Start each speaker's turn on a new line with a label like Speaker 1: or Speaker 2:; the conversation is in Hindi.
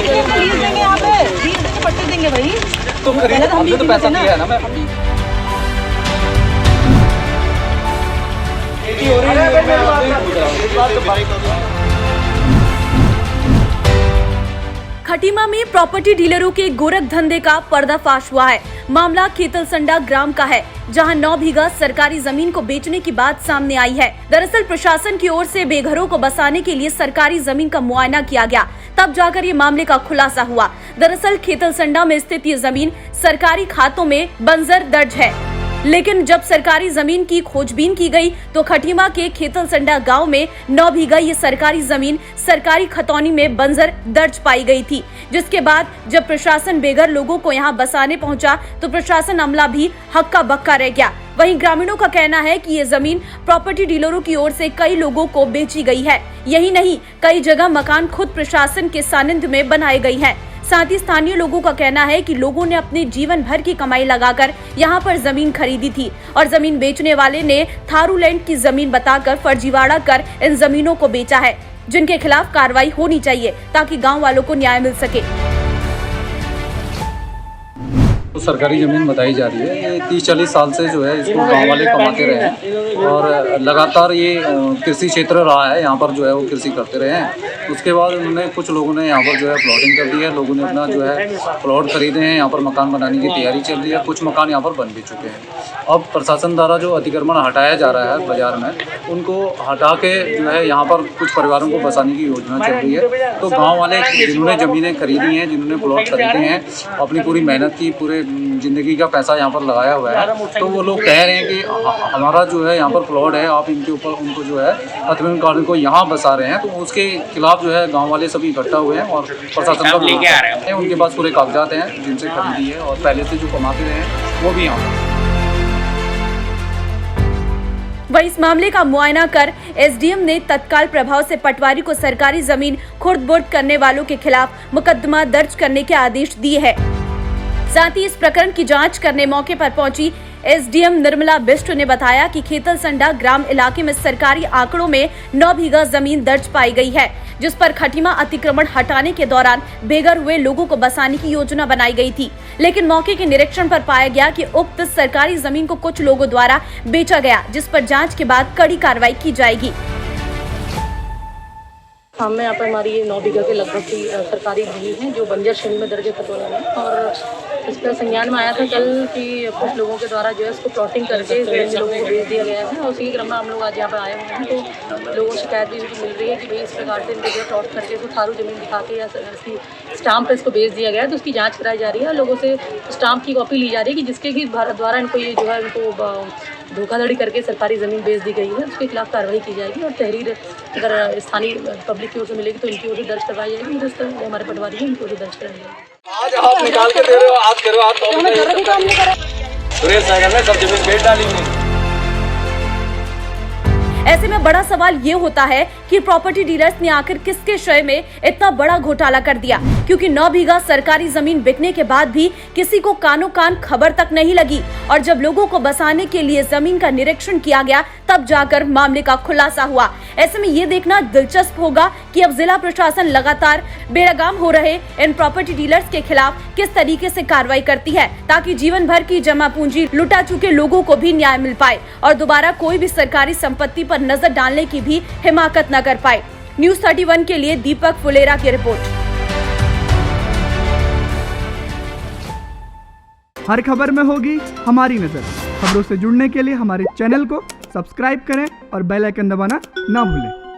Speaker 1: लीज देंगे यहाँ पे, लीज देंगे, पट्टे देंगे भाई।
Speaker 2: तुम खरीदो, हमने तो पैसा दिया है ना मैम।
Speaker 3: खटीमा में प्रॉपर्टी डीलरों के गोरख धंधे का पर्दाफाश हुआ है। मामला खेतलसंडा ग्राम का है, जहां 9 बीघा सरकारी जमीन को बेचने की बात सामने आई है। दरअसल प्रशासन की ओर से बेघरों को बसाने के लिए सरकारी जमीन का मुआयना किया गया, तब जाकर ये मामले का खुलासा हुआ। दरअसल खेतलसंडा में स्थित ये जमीन सरकारी खातों में बंजर दर्ज है, लेकिन जब सरकारी जमीन की खोजबीन की गई तो खटीमा के खेतलसंडा गांव में 9 बीघा ये सरकारी जमीन सरकारी खतौनी में बंजर दर्ज पाई गई थी। जिसके बाद जब प्रशासन बेघर लोगों को यहां बसाने पहुंचा तो प्रशासन अमला भी हक्का बक्का रह गया। वहीं ग्रामीणों का कहना है कि ये जमीन प्रॉपर्टी डीलरों की ओर से कई लोगों को बेची गई है। यही नहीं, कई जगह मकान खुद प्रशासन के सानिध्य में बनाए गई है। साथ ही स्थानीय लोगों का कहना है कि लोगों ने अपने जीवन भर की कमाई लगाकर यहाँ पर जमीन खरीदी थी और जमीन बेचने वाले ने थारूलैंड की जमीन बताकर फर्जीवाड़ा कर इन जमीनों को बेचा है, जिनके खिलाफ कार्रवाई होनी चाहिए ताकि गांव वालों को न्याय मिल सके।
Speaker 2: तो सरकारी ज़मीन बताई जा रही है। ये 30-40 साल से जो है इसको गांव वाले कमाते रहे हैं और लगातार ये कृषि क्षेत्र रहा है। यहाँ पर जो है वो कृषि करते रहे हैं। उसके बाद उन्होंने कुछ लोगों ने यहाँ पर जो है प्लॉटिंग कर दी है। लोगों ने अपना जो है प्लॉट खरीदे हैं। यहाँ पर मकान बनाने की तैयारी चल रही है। कुछ मकान यहाँ पर बन भी चुके हैं। अब प्रशासन द्वारा जो अतिक्रमण हटाया जा रहा है बाजार में, उनको हटा के जो है यहाँ पर कुछ परिवारों को बसाने की योजना चल रही है। तो गाँव वाले जिन्होंने ज़मीनें खरीदी हैं, जिन्होंने प्लॉट खरीदे हैं, अपनी पूरी मेहनत की, पूरे ज़िंदगी का पैसा यहाँ पर लगाया हुआ है, तो वो लोग कह रहे हैं कि हमारा जो है यहाँ पर प्लॉट है, आप इनके ऊपर उनको जो है अतिक्रमण कानून को यहाँ बसा रहे हैं। तो उसके खिलाफ जो है गांव वाले सभी इकट्ठा हुए हैं और प्रशासन का लेके आ रहे हैं। उनके पास पूरे कागजात हैं जिनसे खरीदी है और पहले से जो कमाते रहे हैं वो भी यहाँ।
Speaker 3: वहीं इस मामले का मुआयना कर एसडीएम ने तत्काल प्रभाव से पटवारी को सरकारी जमीन खुर्द-बुर्द करने वालों के खिलाफ मुकदमा दर्ज करने के आदेश दिए हैं। साथ ही इस प्रकरण की जांच करने मौके पर पहुंची एसडीएम निर्मला बिष्ट ने बताया कि खेतलसंडा ग्राम इलाके में सरकारी आंकड़ों में 9 बीघा जमीन दर्ज पाई गई है, जिस पर खटीमा अतिक्रमण हटाने के दौरान बेघर हुए लोगों को बसाने की योजना बनाई गई थी। लेकिन मौके के निरीक्षण पर पाया गया कि उक्त सरकारी जमीन को कुछ लोगों द्वारा बेचा गया, जिस पर जाँच के बाद कड़ी कार्रवाई की जाएगी।
Speaker 1: सामने यहाँ पर हमारी ये 9 बीघा के लगभग की सरकारी भूमि है जो बंजर श्रेणी में दर्ज है खतौनी में, और इस पर संज्ञान में आया था कल कि कुछ लोगों के द्वारा जो है इसको प्लॉटिंग करके लोगों को भेज दिया गया है। और उसी क्रम में हम लोग आज यहाँ पर आए हुए हैं, तो लोगों को शिकायत भी मिल रही है कि भाई इस प्रकार से इनको जो प्लॉट करके इसको थारू जमीन दिखा के या इसकी स्टाम्प पर इसको भेज दिया गया है। तो उसकी जाँच कराई जा रही है और लोगों से स्टाम्प की कॉपी ली जा रही है कि जिसके भी द्वारा इनको ये जो है इनको धोखाधड़ी करके सरकारी ज़मीन बेच दी गई है, उसके खिलाफ कार्रवाई की जाएगी और तहरीर अगर स्थानीय पब्लिक की ओर से मिलेगी तो इनकी ओर से दर्ज करवाई जाएगी। जो हमारे पटवारी हैं उनकी ओर से दर्ज कराई जाएगी।
Speaker 2: आज आप निकाल के दे रहे हो, आज करो, आप सब जमीन बेच डालेंगे।
Speaker 3: ऐसे में बड़ा सवाल ये होता है कि प्रॉपर्टी डीलर्स ने आखिर किसके श्रेय में इतना बड़ा घोटाला कर दिया, क्योंकि 9 बीघा सरकारी जमीन बिकने के बाद भी किसी को कानो कान खबर तक नहीं लगी और जब लोगों को बसाने के लिए जमीन का निरीक्षण किया गया तब जाकर मामले का खुलासा हुआ। ऐसे में ये देखना दिलचस्प होगा कि अब जिला प्रशासन लगातार बेलगाम हो रहे इन प्रॉपर्टी डीलर्स के खिलाफ किस तरीके से कार्रवाई करती है, ताकि जीवन भर की जमा पूंजी लुटा चुके लोगों को भी न्याय मिल पाए और दोबारा कोई भी सरकारी संपत्ति पर नजर डालने की भी हिमाकत न कर पाए। न्यूज़ 31 के लिए दीपक फुलेरा की रिपोर्ट।
Speaker 4: हर खबर में होगी हमारी नजर। खबरों से जुड़ने के लिए हमारे चैनल को सब्सक्राइब करें और बेल आइकन दबाना ना भूलें।